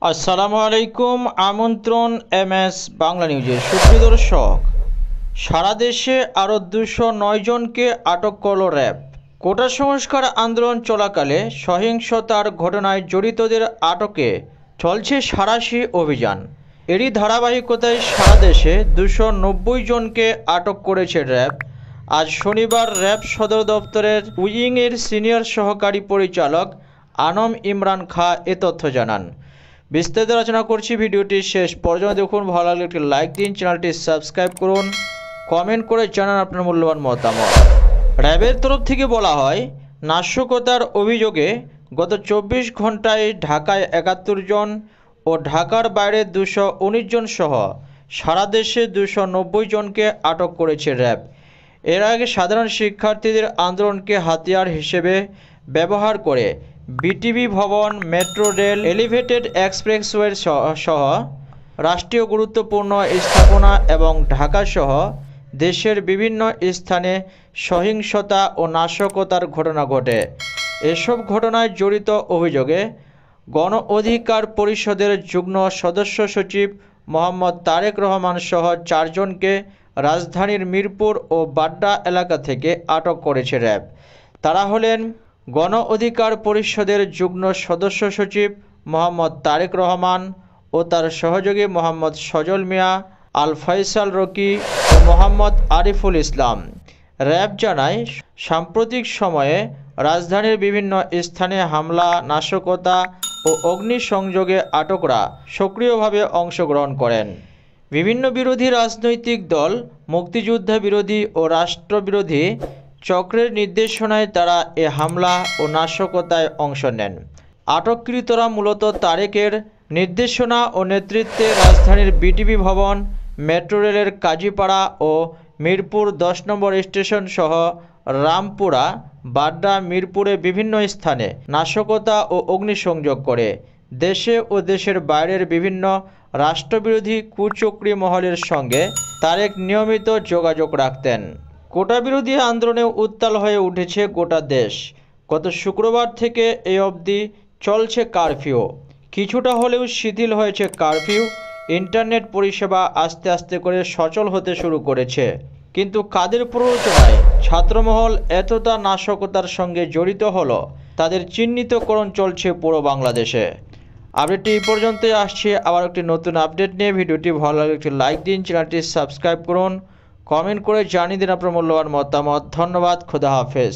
আসসালামু আলাইকুম। আমন্ত্রণ এমএস বাংলা নিউজে। সুপ্রিয় দর্শক, সারা দেশে আরও 209 জনকে আটক করল র্যাব। কোটা সংস্কার আন্দোলন চলাকালে সহিংসতার ঘটনায় জড়িতদের আটকে চলছে সাঁড়াশি অভিযান। এরই ধারাবাহিকতায় সারা দেশে 290 জনকে আটক করেছে র্যাব। আজ শনিবার র্যাব সদর দপ্তরের উইংয়ের সিনিয়র সহকারী পরিচালক আনম ইমরান খাঁ এ তথ্য জানান। বিস্তারিত আলোচনা করছি, ভিডিওটি শেষ পর্যন্ত দেখুন। ভালো লাগলে একটি লাইক দিন, চ্যানেলটি সাবস্ক্রাইব করুন, কমেন্ট করে জানান আপনার মূল্যবান মতামত। র্যাবের তরফ থেকে বলা হয়, নাশকতার অভিযোগে গত 24 ঘন্টায় ঢাকায় 71 জন ও ঢাকার বাইরে 219 জন সহ সারা দেশে 290 জনকে আটক করেছে র্যাব। এর আগে সাধারণ শিক্ষার্থীদের আন্দোলনকে হাতিয়ার হিসেবে ব্যবহার করে বিটিভি ভবন, মেট্রো রেল, এলিভেটেড এক্সপ্রেসওয়ে সহ রাষ্ট্রীয় গুরুত্বপূর্ণ স্থাপনা এবং ঢাকা সহ দেশের বিভিন্ন স্থানে সহিংসতা ও নাশকতার ঘটনা ঘটে। এসব ঘটনায় জড়িত অভিযোগে গণ অধিকার পরিষদের যুগ্ম সদস্য সচিব মোহাম্মদ তারেক রহমান সহ 4 জনকে রাজধানীর মিরপুর ও বাড্ডা এলাকা থেকে আটক করেছে র্যাব। তারা হলেন গণ অধিকার পরিষদের যুগ্ম সদস্য সচিব মোহাম্মদ তারেক রহমান ও তার সহযোগী মোহাম্মদ সজল মিয়া, আল ফয়সাল রকি ও মোহাম্মদ আরিফুল ইসলাম। র্যাব জানায়, সাম্প্রতিক সময়ে রাজধানীর বিভিন্ন স্থানে হামলা, নাশকতা ও অগ্নিসংযোগে আটকরা সক্রিয়ভাবে অংশগ্রহণ করেন। বিভিন্ন বিরোধী রাজনৈতিক দল, মুক্তিযোদ্ধা বিরোধী ও রাষ্ট্রবিরোধী চক্রের নির্দেশনায় তারা এ হামলা ও নাশকতায় অংশ নেন। আটককৃতরা মূলত তারেকের নির্দেশনা ও নেতৃত্বে রাজধানীর বিটিভি ভবন, মেট্রো রেলের কাজীপাড়া ও মিরপুর 10 নম্বর স্টেশন সহ রামপুরা, বাড্ডা, মিরপুরে বিভিন্ন স্থানে নাশকতা ও অগ্নিসংযোগ করে দেশে ও দেশের বাইরের বিভিন্ন রাষ্ট্রবিরোধী কুচক্রী মহলের সঙ্গে তারেক নিয়মিত যোগাযোগ রাখতেন। কোটা বিরোধী আন্দোলনে উত্তাল হয়ে উঠেছে গোটা দেশ। গত শুক্রবার থেকে এই অবধি চলছে কারফিউ। কিছুটা হলেও শিথিল হয়েছে কারফিউ। ইন্টারনেট পরিষেবা আস্তে আস্তে করে সচল হতে শুরু করেছে। কিন্তু কাদের প্ররোচনায় ছাত্রমহল এতটা নাশকতার সঙ্গে জড়িত হলো, তাদের চিহ্নিতকরণ চলছে পুরো বাংলাদেশে। আপডেটটি এই পর্যন্তই। আসছে আবার একটি নতুন আপডেট নিয়ে। ভিডিওটি ভালো লাগলে একটি লাইক দিন, চ্যানেলটি সাবস্ক্রাইব করুন, কমেন্ট করে জানিয়ে দিন আপনার মূল্যবান মতামত। ধন্যবাদ। খোদা হাফেজ।